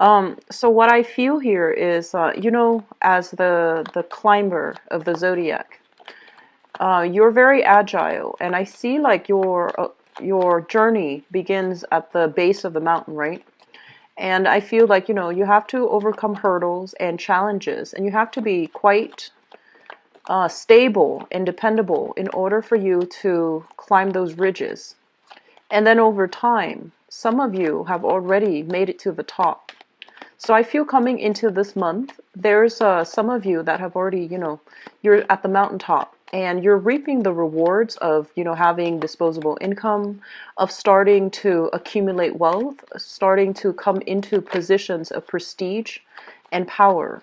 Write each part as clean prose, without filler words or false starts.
So what I feel here is, as the climber of the zodiac, you're very agile, and I see like your journey begins at the base of the mountain, right? And I feel like, you have to overcome hurdles and challenges, and you have to be quite stable and dependable in order for you to climb those ridges. And then over time, some of you have already made it to the top. So I feel coming into this month, there's some of you that have already, you're at the mountaintop and you're reaping the rewards of, having disposable income, of starting to accumulate wealth, starting to come into positions of prestige and power.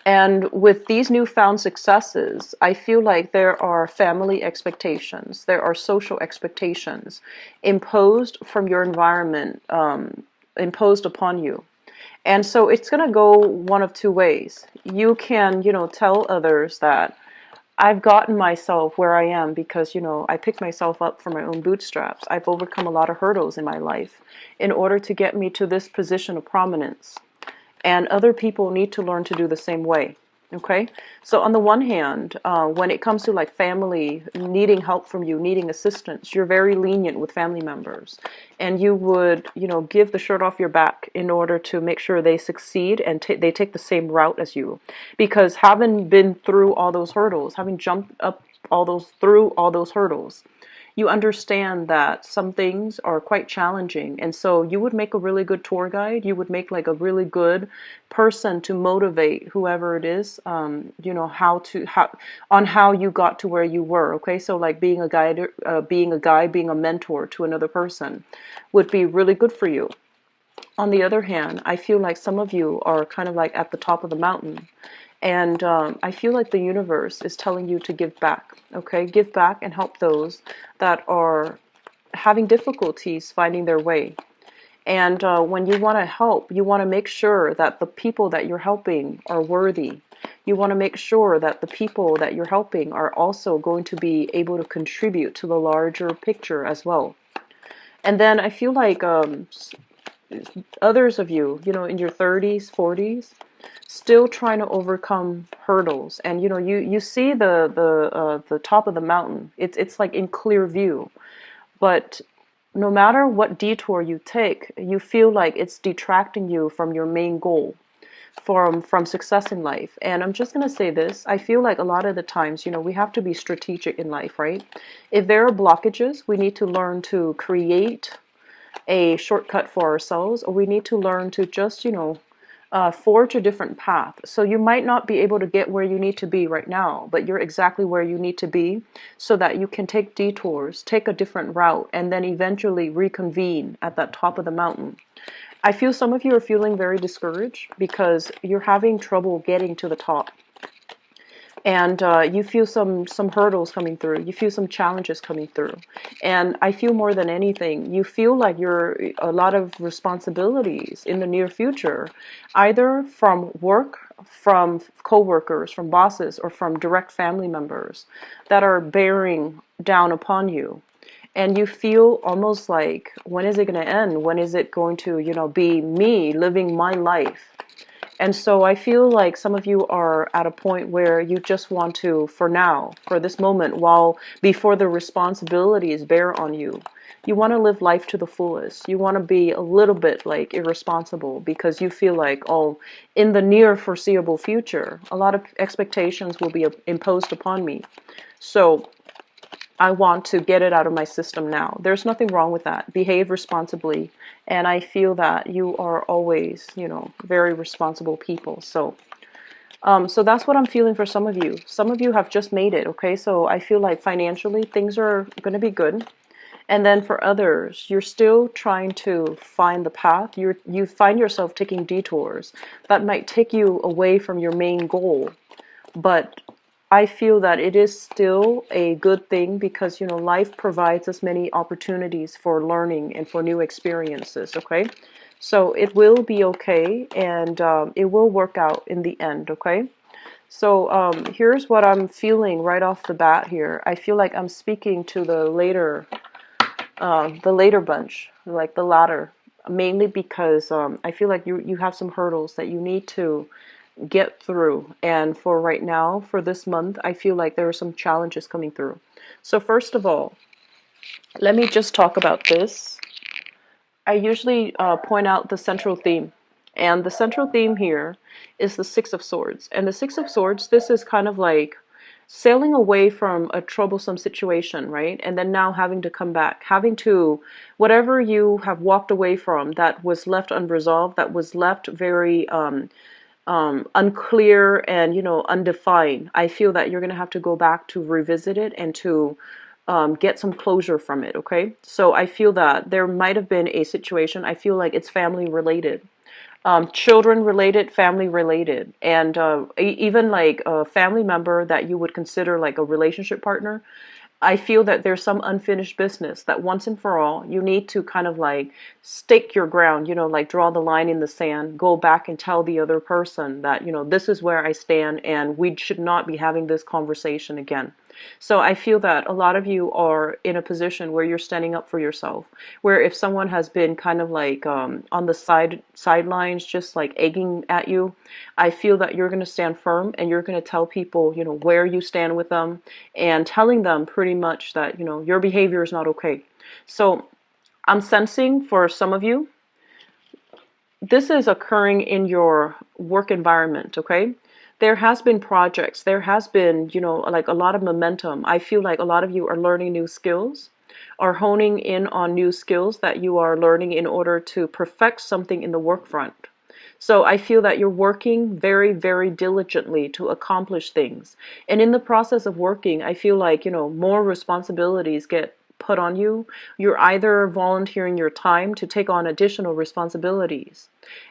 And with these newfound successes, I feel like there are family expectations, there are social expectations imposed from your environment, imposed upon you. And so it's going to go one of two ways. You can, tell others that I've gotten myself where I am because, I picked myself up from my own bootstraps. I've overcome a lot of hurdles in my life in order to get me to this position of prominence. And other people need to learn to do the same way. Okay, so on the one hand, when it comes to like family needing help from you, needing assistance, you're very lenient with family members, and you would, give the shirt off your back in order to make sure they succeed and they take the same route as you, because having been through all those hurdles, having jumped up through all those hurdles, you understand that some things are quite challenging. And so you would make a really good tour guide. You would make like a really good person to motivate whoever it is, how you got to where you were. Okay. So like being a guide, being a mentor to another person would be really good for you. On the other hand, I feel like some of you are kind of like at the top of the mountain. And I feel like the universe is telling you to give back, okay? Give back and help those that are having difficulties finding their way. And when you want to help, you want to make sure that the people that you're helping are worthy. You want to make sure that the people that you're helping are also going to be able to contribute to the larger picture as well. And then I feel like others of you, in your 30s, 40s, still trying to overcome hurdles, and you see the top of the mountain. It's like in clear view, but no matter what detour you take, you feel like it's detracting you from your main goal, from success in life. And I'm just going to say this, I feel like a lot of the times, we have to be strategic in life, right? If there are blockages, we need to learn to create a shortcut for ourselves, or we need to learn to just, forge a different path. So you might not be able to get where you need to be right now, but you're exactly where you need to be so that you can take detours, take a different route, and then eventually reconvene at that top of the mountain. I feel some of you are feeling very discouraged because you're having trouble getting to the top. And you feel some hurdles coming through. You feel some challenges coming through. And I feel more than anything, you feel like you're a lot of responsibilities in the near future, either from work, from coworkers, from bosses, or from direct family members that are bearing down upon you. And you feel almost like, when is it going to end? When is it going to, be me living my life? And so I feel like some of you are at a point where you just want to, for now, for this moment, before the responsibilities bear on you, you want to live life to the fullest. You want to be a little bit like irresponsible because you feel like, oh, in the near foreseeable future, a lot of expectations will be imposed upon me. So I want to get it out of my system now. There's nothing wrong with that. Behave responsibly. And I feel that you are always, very responsible people. So that's what I'm feeling for some of you. Some of you have just made it, okay? So I feel like financially things are going to be good. And then for others, you're still trying to find the path. You find yourself taking detours that might take you away from your main goal. But I feel that it is still a good thing because, life provides us many opportunities for learning and for new experiences, okay? So it will be okay, and it will work out in the end, okay? So here's what I'm feeling right off the bat here. I feel like I'm speaking to the later bunch, like the latter mainly because I feel like you have some hurdles that you need to get through. And for right now, for this month, I feel like there are some challenges coming through. So first of all, let me just talk about this. I usually point out the central theme. And the central theme here is the Six of Swords. And the Six of Swords, this is kind of like sailing away from a troublesome situation, right? And then now having to come back, having to, whatever you have walked away from that was left unresolved, that was left very unclear and, undefined. I feel that you're going to have to go back to revisit it and to get some closure from it, okay? So I feel that there might have been a situation, I feel like it's family related. Children related, family related, and even like a family member that you would consider like a relationship partner. I feel that there's some unfinished business that once and for all, you need to kind of like stake your ground, like draw the line in the sand, go back and tell the other person that, this is where I stand and we should not be having this conversation again. So I feel that a lot of you are in a position where you're standing up for yourself, where if someone has been kind of like on the sidelines, just like egging at you, I feel that you're going to stand firm and you're going to tell people, where you stand with them and telling them pretty much that, your behavior is not okay. So I'm sensing for some of you, this is occurring in your work environment, okay? There has been projects, there has been, like a lot of momentum. I feel like a lot of you are learning new skills, are honing in on new skills that you are learning in order to perfect something in the work front. So I feel that you're working very, very diligently to accomplish things. And in the process of working, I feel like, more responsibilities get put on you. You're either volunteering your time to take on additional responsibilities.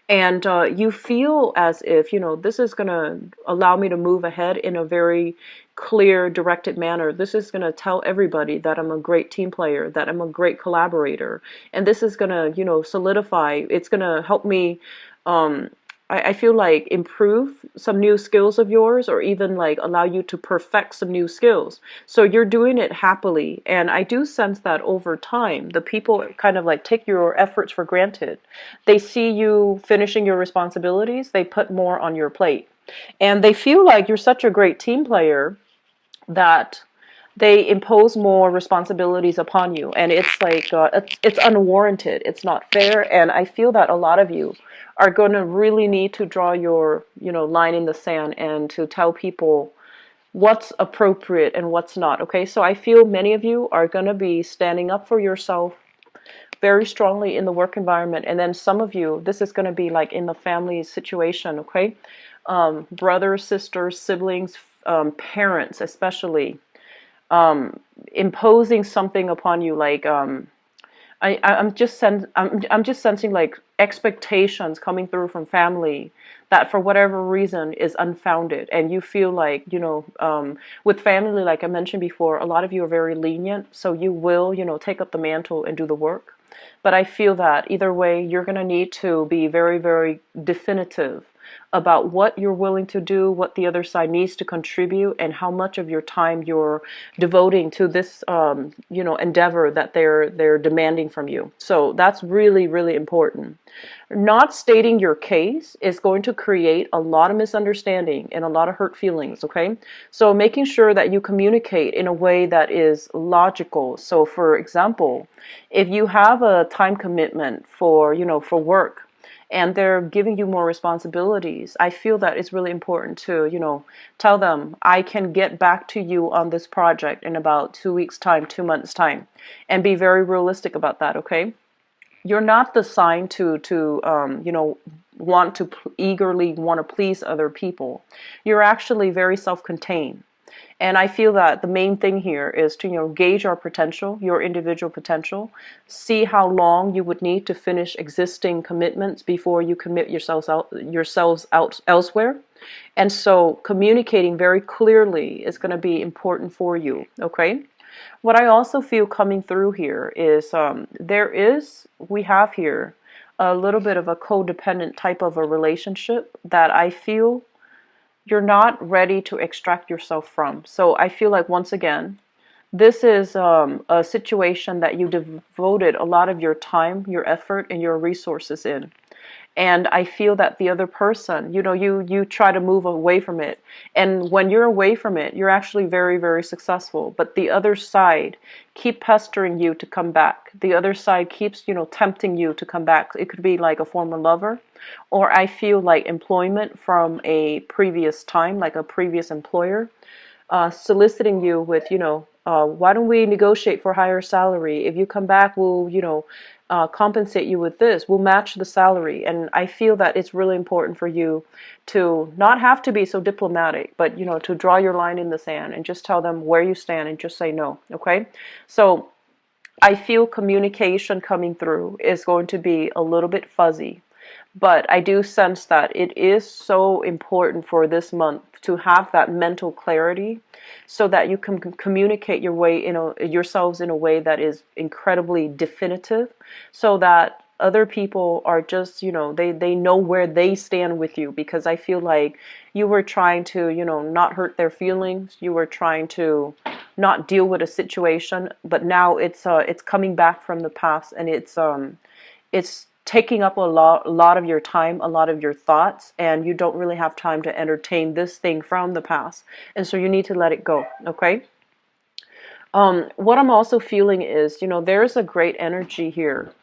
And you feel as if, this is going to allow me to move ahead in a very clear, directed manner. This is going to tell everybody that I'm a great team player, that I'm a great collaborator. And this is going to, solidify. It's going to help me I feel like improve some new skills of yours or even like allow you to perfect some new skills. So you're doing it happily. And I do sense that over time, the people kind of like take your efforts for granted. They see you finishing your responsibilities, they put more on your plate. And they feel like you're such a great team player that they impose more responsibilities upon you, and it's like it's unwarranted, it's not fair. And I feel that a lot of you are going to really need to draw your line in the sand and to tell people what's appropriate and what's not. Okay, so I feel many of you are going to be standing up for yourself very strongly in the work environment, and then some of you, this is going to be like in the family situation. Okay, brothers, sisters, siblings, parents especially, imposing something upon you, like I'm just sensing like expectations coming through from family that for whatever reason is unfounded, and you feel like with family, like I mentioned before, a lot of you are very lenient, so you will take up the mantle and do the work. But I feel that either way, you're going to need to be very, very definitive about what you're willing to do, what the other side needs to contribute, and how much of your time you're devoting to this, endeavor that they're demanding from you. So that's really, really important. Not stating your case is going to create a lot of misunderstanding and a lot of hurt feelings, okay? So making sure that you communicate in a way that is logical. So for example, if you have a time commitment for work, and they're giving you more responsibilities, I feel that it's really important to, tell them, I can get back to you on this project in about 2 weeks time, 2 months time, and be very realistic about that, okay? You're not the sign to want to eagerly want to please other people. You're actually very self-contained. And I feel that the main thing here is to, gauge our potential, your individual potential, see how long you would need to finish existing commitments before you commit yourselves out elsewhere. And so communicating very clearly is going to be important for you, okay? What I also feel coming through here is we have here a little bit of a codependent type of a relationship that I feel you're not ready to extract yourself from. So I feel like once again, This is a situation that you devoted a lot of your time, your effort, and your resources in. And I feel that the other person, you try to move away from it. And when you're away from it, you're actually very, very successful. But the other side keep pestering you to come back. The other side keeps, tempting you to come back. It could be like a former lover, or I feel like employment from a previous time, like a previous employer, soliciting you with, why don't we negotiate for higher salary? If you come back, we'll, compensate you with this. We'll match the salary. And I feel that it's really important for you to not have to be so diplomatic, but, to draw your line in the sand and just tell them where you stand and just say no. Okay. So I feel communication coming through is going to be a little bit fuzzy. But I do sense that it is so important for this month to have that mental clarity so that you can communicate yourselves in a way that is incredibly definitive, so that other people are just, they know where they stand with you. Because I feel like you were trying to, not hurt their feelings. You were trying to not deal with a situation, but now it's coming back from the past, and it's taking up a lot of your time, a lot of your thoughts, and you don't really have time to entertain this thing from the past. And so you need to let it go, okay? What I'm also feeling is, there's a great energy here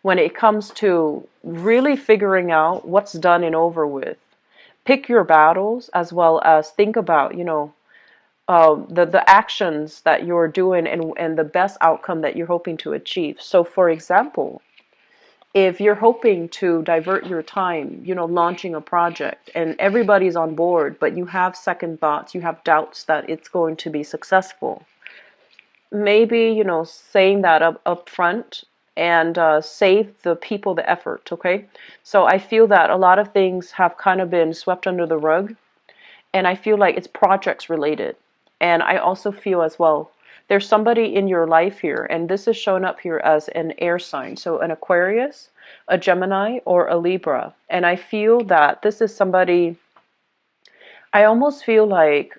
when it comes to really figuring out what's done and over with. Pick your battles, as well as think about, the actions that you're doing, and the best outcome that you're hoping to achieve. So, for example, if you're hoping to divert your time, launching a project, and everybody's on board, but you have second thoughts, you have doubts that it's going to be successful, maybe, saying that up front, and save the people the effort, okay? So I feel that a lot of things have kind of been swept under the rug, and I feel like it's projects related. And I also feel as well, there's somebody in your life here, and this is shown up here as an air sign. So an Aquarius, a Gemini, or a Libra. And I feel that this is somebody, I almost like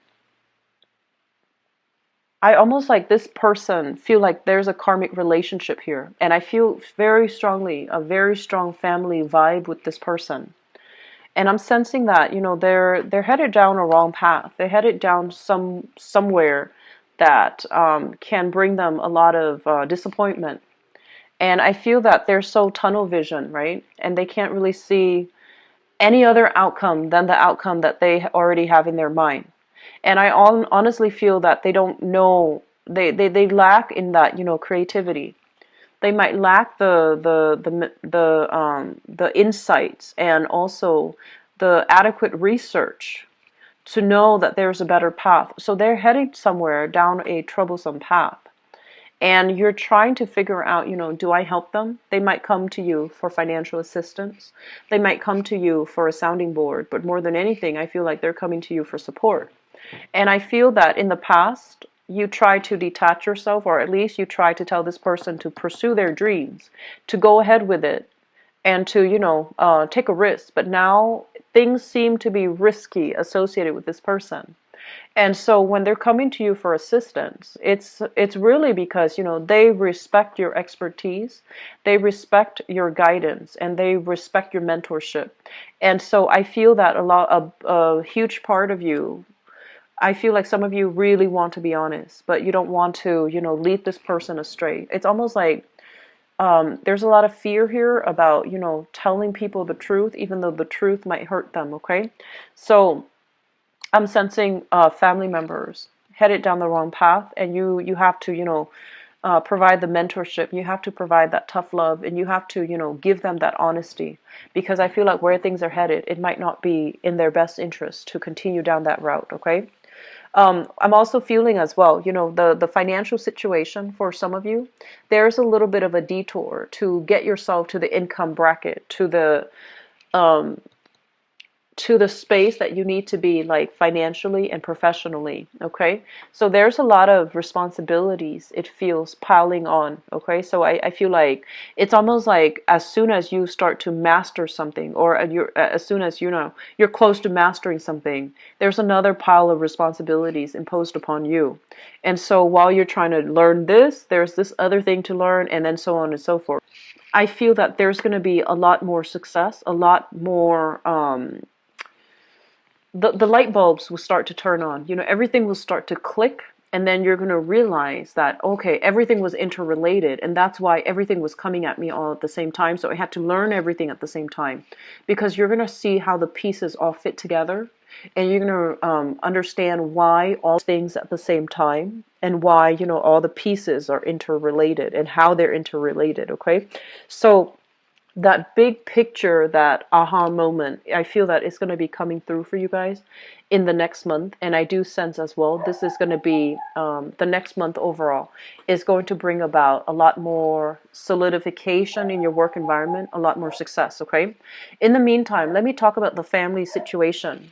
this person feel like there's a karmic relationship here. And I feel very strongly a very strong family vibe with this person. And I'm sensing that, they're headed down a wrong path. They're headed down somewhere that can bring them a lot of disappointment. And I feel that they're so tunnel vision, right? And they can't really see any other outcome than the outcome that they already have in their mind. And I honestly feel that they don't know, they lack in that, creativity. They might lack the insights, and also the adequate research to know that there's a better path. So they're heading somewhere down a troublesome path. And you're trying to figure out, do I help them? They might come to you for financial assistance. They might come to you for a sounding board. But more than anything, I feel like they're coming to you for support. And I feel that in the past, you try to detach yourself, or at least you try to tell this person to pursue their dreams, to go ahead with it, and to, take a risk. But now things seem to be risky associated with this person. And so when they're coming to you for assistance, it's really because, they respect your expertise, they respect your guidance, and they respect your mentorship. And so I feel that a huge part of you, I feel like some of you really want to be honest, but you don't want to, lead this person astray. It's almost like there's a lot of fear here about, telling people the truth, even though the truth might hurt them, okay? So I'm sensing family members headed down the wrong path, and you have to, provide the mentorship. You have to provide that tough love, and you have to, give them that honesty, because I feel like where things are headed, it might not be in their best interest to continue down that route, okay? I'm also feeling as well, the financial situation for some of you, there's a little bit of a detour to get yourself to the income bracket, to to the space that you need to be, like financially and professionally. Okay, so there's a lot of responsibilities, it feels, piling on. Okay, so I feel like it's almost like as soon as you start to master something, or as soon as you're close to mastering something, there's another pile of responsibilities imposed upon you. And so while you're trying to learn this, there's this other thing to learn, and then so on and so forth. I feel that there's going to be a lot more success, a lot more the light bulbs will start to turn on. Everything will start to click, and then you're going to realize that, okay, everything was interrelated, and that's why everything was coming at me all at the same time. So I had to learn everything at the same time, because you're going to see how the pieces all fit together, and you're going to understand why all things at the same time, and why all the pieces are interrelated and how they're interrelated. Okay, so that big picture, that aha moment, I feel that it's going to be coming through for you guys in the next month. And I do sense as well, this is going to be, the next month overall is going to bring about a lot more solidification in your work environment, a lot more success. Okay, in the meantime, let me talk about the family situation.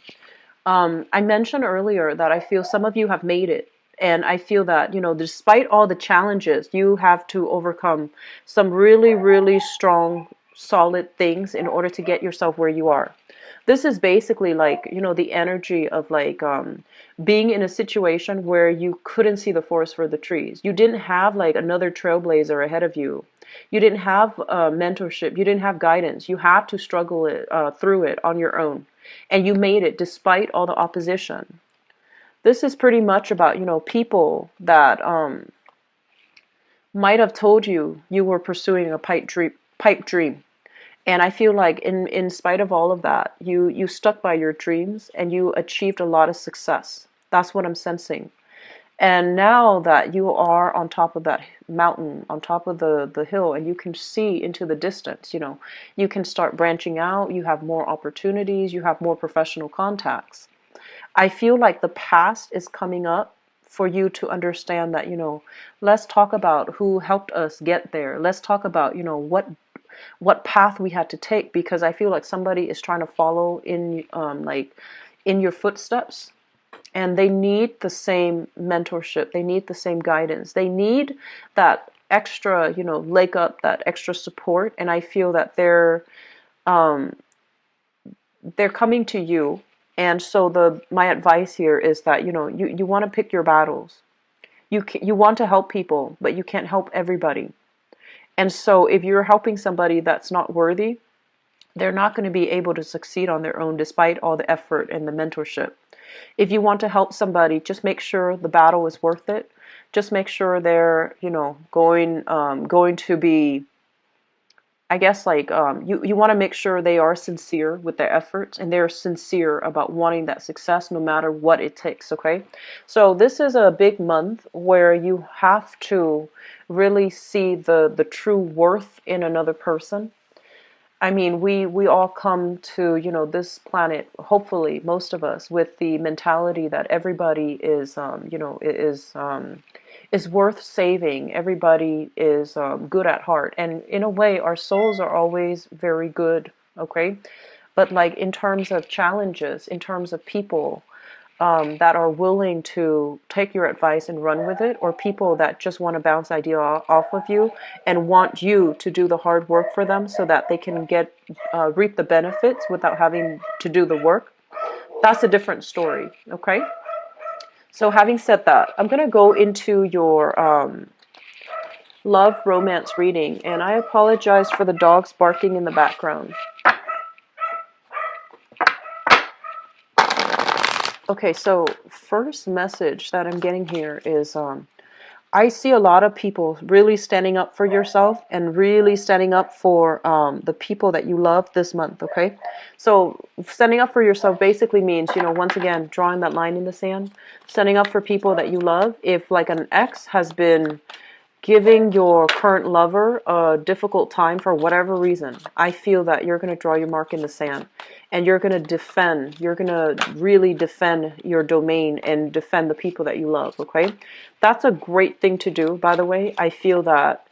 I mentioned earlier that I feel some of you have made it. And I feel that, despite all the challenges, you have to overcome some really, really strong, solid things in order to get yourself where you are. This is basically like, the energy of like being in a situation where you couldn't see the forest for the trees. You didn't have like another trailblazer ahead of you. You didn't have mentorship. You didn't have guidance. You had to struggle through it on your own. And you made it despite all the opposition. This is pretty much about, people that might have told you you were pursuing a pipe dream. And I feel like in spite of all of that, you stuck by your dreams and you achieved a lot of success. That's what I'm sensing. And now that you are on top of that mountain, on top of the hill, and you can see into the distance, you can start branching out, you have more opportunities, you have more professional contacts. I feel like the past is coming up for you to understand that, let's talk about who helped us get there. Let's talk about, what path we had to take, because I feel like somebody is trying to follow in, like in your footsteps, and they need the same mentorship. They need the same guidance. They need that extra, leg up, that extra support. And I feel that they're coming to you. And so my advice here is that, you want to pick your battles. You want to help people, but you can't help everybody. And so if you're helping somebody that's not worthy, they're not going to be able to succeed on their own despite all the effort and the mentorship. If you want to help somebody, just make sure the battle is worth it. Just make sure they're, going to be, I guess, like, you want to make sure they are sincere with their efforts, and they're sincere about wanting that success no matter what it takes. Okay, so this is a big month where you have to really see the true worth in another person. I mean, we all come to, this planet, hopefully most of us, with the mentality that everybody is worth saving. Everybody is good at heart. And in a way, our souls are always very good, okay? But like in terms of challenges, in terms of people that are willing to take your advice and run with it, or people that just want to bounce idea off of you and want you to do the hard work for them so that they can reap the benefits without having to do the work, that's a different story, okay? So having said that, I'm going to go into your love romance reading, and I apologize for the dogs barking in the background. Okay, so first message that I'm getting here is I see a lot of people really standing up for yourself and really standing up for the people that you love this month, okay? So standing up for yourself basically means, once again, drawing that line in the sand, standing up for people that you love. If like an ex has been giving your current lover a difficult time for whatever reason, I feel that you're going to draw your mark in the sand, and you're going to really defend your domain and defend the people that you love, okay? That's a great thing to do, by the way. I feel that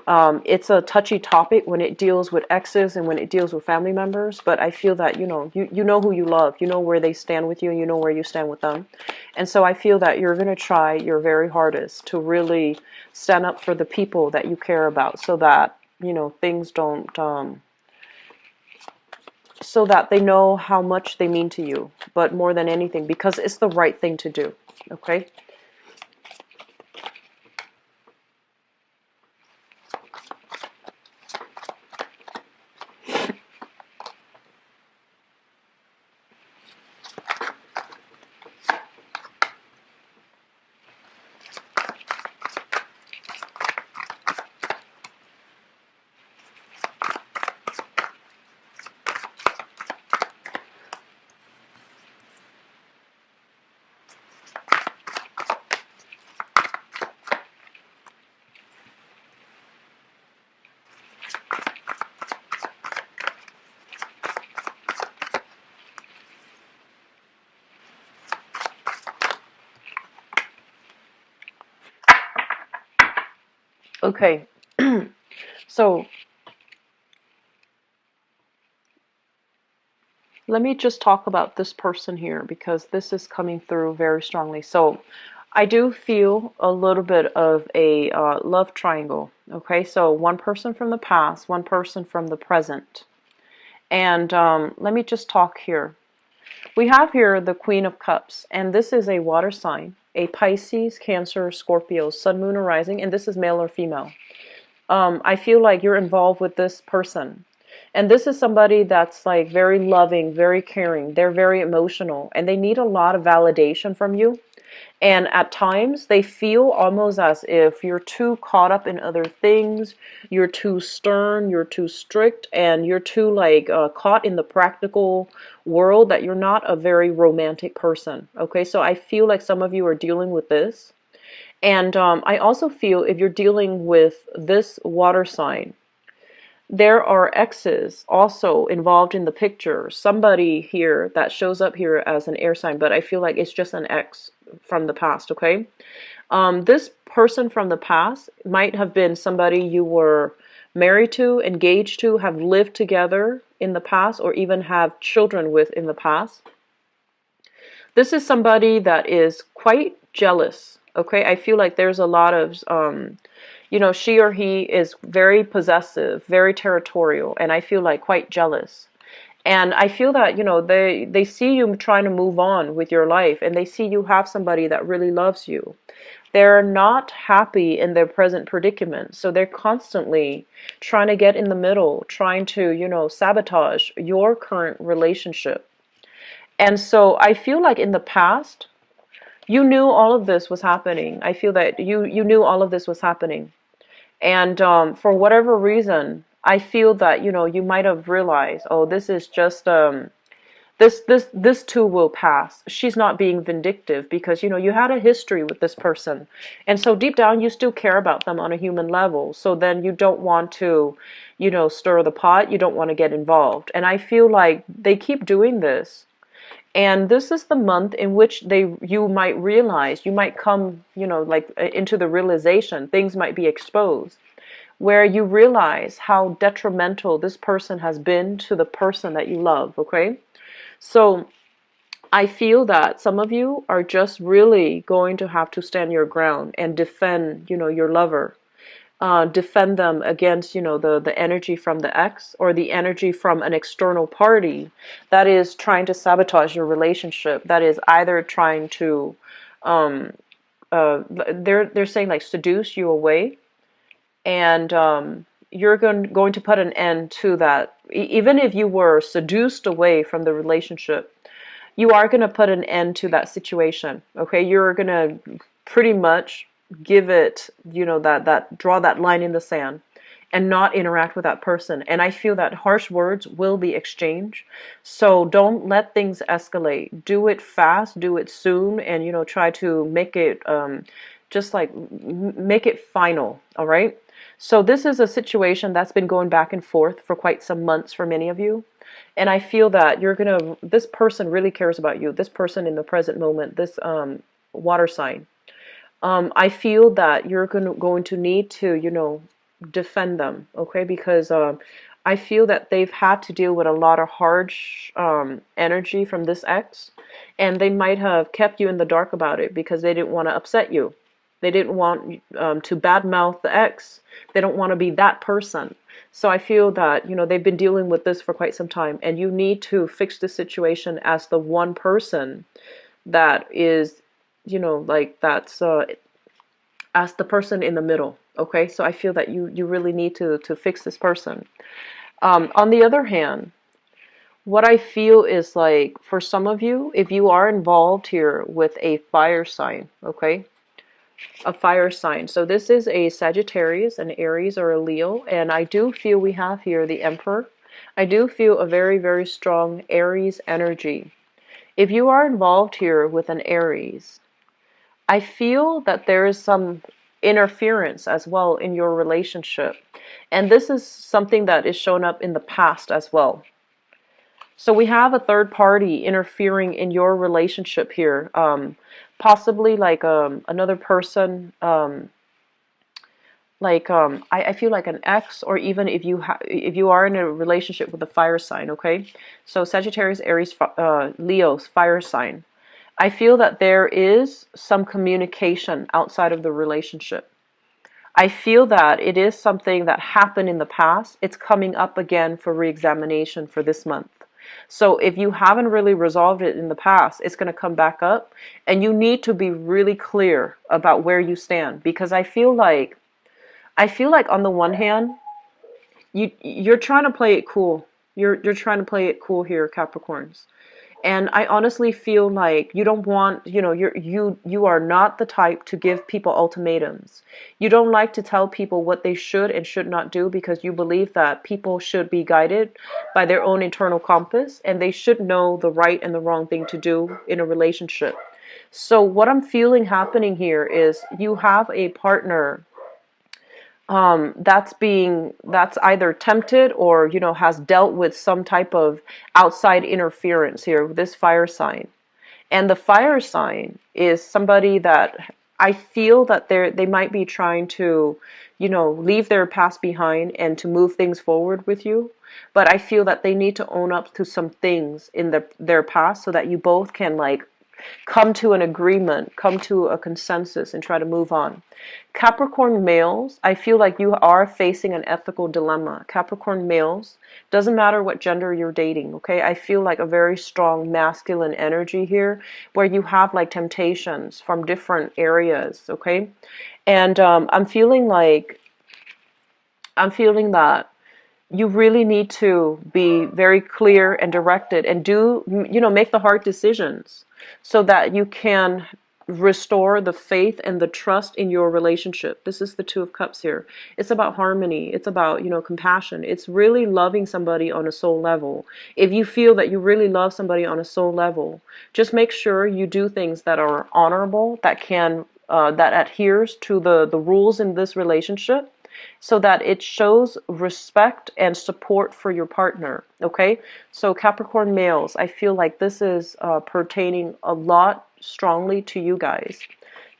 It's a touchy topic when it deals with exes and when it deals with family members, but I feel that, you know who you love, you know where they stand with you, and you know where you stand with them. And so I feel that you're going to try your very hardest to really stand up for the people that you care about, so that, things don't, so that they know how much they mean to you, but more than anything, because it's the right thing to do. Okay? Okay. So let me just talk about this person here, because this is coming through very strongly. So I do feel a little bit of a love triangle. Okay, so one person from the past, one person from the present. And let me just talk here. We have here the Queen of Cups, and this is a water sign, a Pisces, Cancer, Scorpio, Sun, Moon, or Rising, and this is male or female. I feel like you're involved with this person. And this is somebody that's like very loving, very caring. They're very emotional, and they need a lot of validation from you. And at times they feel almost as if you're too caught up in other things, you're too stern, you're too strict, and you're too like caught in the practical world, that you're not a very romantic person. Okay, so I feel like some of you are dealing with this. And I also feel if you're dealing with this water sign, there are exes also involved in the picture. Somebody here that shows up here as an air sign, but I feel like it's just an ex from the past, okay? This person from the past might have been somebody you were married to, engaged to, have lived together in the past, or even have children with in the past. This is somebody that is quite jealous, okay? I feel like there's a lot of, she or he is very possessive, very territorial, and I feel like quite jealous. And I feel that, they see you trying to move on with your life, and they see you have somebody that really loves you. They're not happy in their present predicament, so they're constantly trying to get in the middle, trying to, sabotage your current relationship. And so I feel like in the past, you knew all of this was happening. I feel that you knew all of this was happening. And for whatever reason, I feel that, you might have realized, oh, this is just, this too will pass. She's not being vindictive, because, you had a history with this person. And so deep down, you still care about them on a human level. So then you don't want to, stir the pot. You don't want to get involved. And I feel like they keep doing this. And this is the month in which you might realize, you might come, like into the realization, things might be exposed, where you realize how detrimental this person has been to the person that you love, okay? So I feel that some of you are just really going to have to stand your ground and defend, your lover. Defend them against, the energy from the ex, or the energy from an external party that is trying to sabotage your relationship, that is either trying to, they're saying like seduce you away, and you're going to put an end to that. Even if you were seduced away from the relationship, you are going to put an end to that situation, okay? You're going to pretty much give it, that draw that line in the sand and not interact with that person. And I feel that harsh words will be exchanged. So don't let things escalate. Do it fast, do it soon, and, try to make it, just like, make it final, all right? So this is a situation that's been going back and forth for quite some months for many of you. And I feel that this person really cares about you. This person in the present moment, this water sign. I feel that you're going to need to, defend them, okay? Because I feel that they've had to deal with a lot of harsh energy from this ex, and they might have kept you in the dark about it because they didn't want to upset you. They didn't want to badmouth the ex. They don't want to be that person. So I feel that, they've been dealing with this for quite some time, and you need to fix the situation as the one person that is, like that's as the person in the middle. Okay, so I feel that you really need to fix this person. On the other hand, what I feel is like for some of you, if you are involved here with a fire sign, okay, a fire sign. So this is a Sagittarius, an Aries, or a Leo, and I do feel we have here the Emperor. I do feel a very, very strong Aries energy. If you are involved here with an Aries, I feel that there is some interference as well in your relationship. And this is something that is shown up in the past as well. So we have a third party interfering in your relationship here. Possibly like another person, I feel like an ex, or even if you are in a relationship with a fire sign, okay? So Sagittarius, Aries, Leo's fire sign. I feel that there is some communication outside of the relationship. I feel that it is something that happened in the past. It's coming up again for re-examination for this month. So if you haven't really resolved it in the past, it's going to come back up, and you need to be really clear about where you stand, because I feel like on the one hand, you're trying to play it cool. You're trying to play it cool here, Capricorns. And I honestly feel like you don't want, you are not the type to give people ultimatums. You don't like to tell people what they should and should not do, because you believe that people should be guided by their own internal compass, and they should know the right and the wrong thing to do in a relationship. So what I'm feeling happening here is you have a partner that's either tempted or has dealt with some type of outside interference here with this fire sign. And the fire sign is somebody that I feel that they might be trying to leave their past behind and to move things forward with you, but I feel that they need to own up to some things in their past so that you both can like come to an agreement, come to a consensus, and try to move on. Capricorn males, I feel like you are facing an ethical dilemma. Capricorn males, doesn't matter what gender you're dating, okay? I feel like a very strong masculine energy here, where you have like temptations from different areas, okay? And I'm feeling that you really need to be very clear and directed, and make the hard decisions so that you can restore the faith and the trust in your relationship. This is the Two of Cups here. It's about harmony. It's about, compassion. It's really loving somebody on a soul level. If you feel that you really love somebody on a soul level, just make sure you do things that are honorable, that adheres to the rules in this relationship, so that it shows respect and support for your partner, okay? So Capricorn males, I feel like this is pertaining a lot strongly to you guys.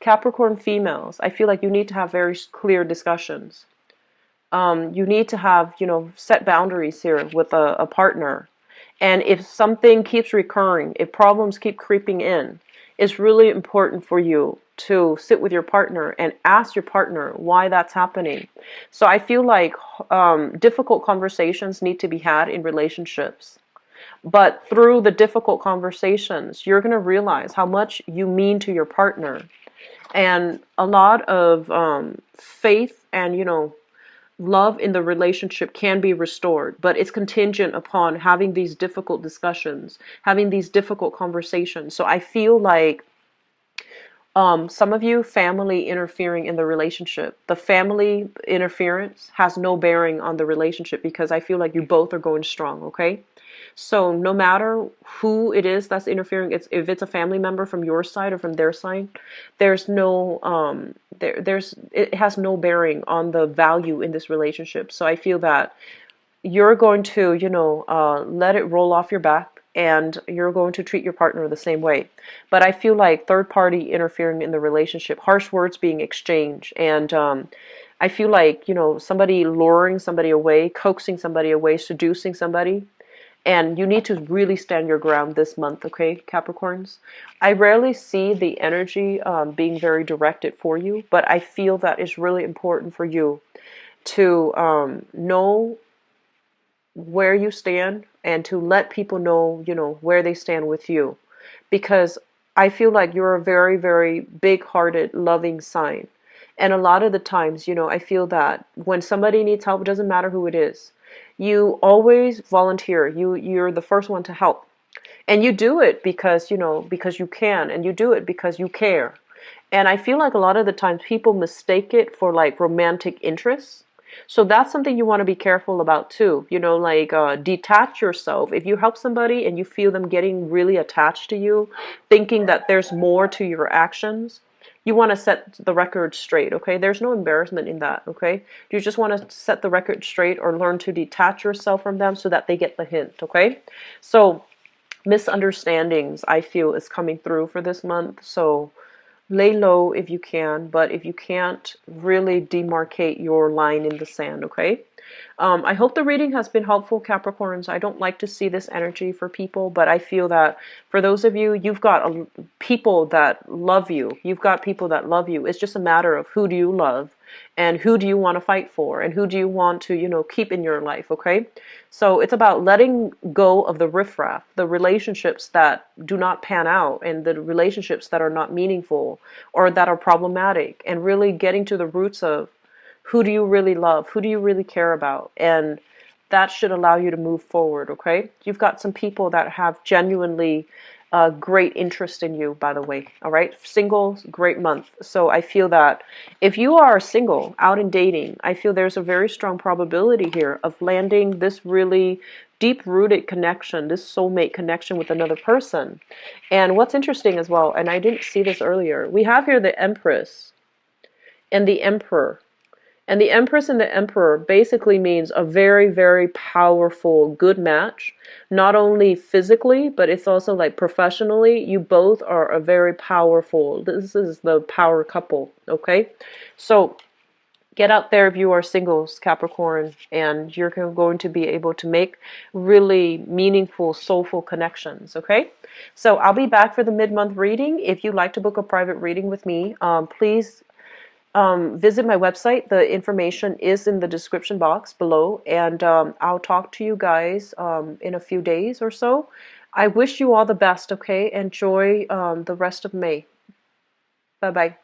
Capricorn females, I feel like you need to have very clear discussions. You need to have, set boundaries here with a partner. And if something keeps recurring, if problems keep creeping in, it's really important for you to sit with your partner and ask your partner why that's happening. So I feel like difficult conversations need to be had in relationships. But through the difficult conversations, you're going to realize how much you mean to your partner. And a lot of faith and, love in the relationship can be restored, but it's contingent upon having these difficult discussions, having these difficult conversations. So I feel like some of you, family interfering in the relationship. The family interference has no bearing on the relationship, because I feel like you both are going strong, okay? So no matter who it is that's interfering, if it's a family member from your side or from their side, there's no it has no bearing on the value in this relationship. So I feel that you're going to let it roll off your back, and you're going to treat your partner the same way. But I feel like third party interfering in the relationship, harsh words being exchanged, and I feel like, somebody luring somebody away, coaxing somebody away, seducing somebody. And you need to really stand your ground this month, okay, Capricorns? I rarely see the energy being very directed for you, but I feel that it's really important for you to know where you stand and to let people know, where they stand with you. Because I feel like you're a very, very big-hearted, loving sign. And a lot of the times, I feel that when somebody needs help, it doesn't matter who it is. You always volunteer. You're the first one to help. And you do it because you can, and you do it because you care. And I feel like a lot of the times people mistake it for like romantic interests. So that's something you want to be careful about too. Like detach yourself. If you help somebody and you feel them getting really attached to you, thinking that there's more to your actions, you want to set the record straight, okay? There's no embarrassment in that, okay? You just want to set the record straight or learn to detach yourself from them so that they get the hint, okay? So misunderstandings, I feel, is coming through for this month. So lay low if you can, but if you can't, really demarcate your line in the sand, okay? I hope the reading has been helpful, Capricorns. I don't like to see this energy for people, but I feel that for those of you, you've got people that love you. You've got people that love you. It's just a matter of who do you love and who do you want to fight for and who do you want to, keep in your life, okay? So it's about letting go of the riffraff, the relationships that do not pan out and the relationships that are not meaningful or that are problematic, and really getting to the roots of who do you really love? Who do you really care about? And that should allow you to move forward, okay? You've got some people that have genuinely great interest in you, by the way, all right? Single, great month. So I feel that if you are single, out and dating, I feel there's a very strong probability here of landing this really deep-rooted connection, this soulmate connection with another person. And what's interesting as well, and I didn't see this earlier, we have here the Empress and the Emperor. And the Empress and the Emperor basically means a very, very powerful, good match. Not only physically, but it's also like professionally. You both are a very powerful, this is the power couple, okay? So get out there if you are singles, Capricorn, and you're going to be able to make really meaningful, soulful connections, okay? So I'll be back for the mid-month reading. If you'd like to book a private reading with me, please visit my website. The information is in the description box below, and I'll talk to you guys in a few days or so. I wish you all the best, okay? Enjoy the rest of May. Bye-bye.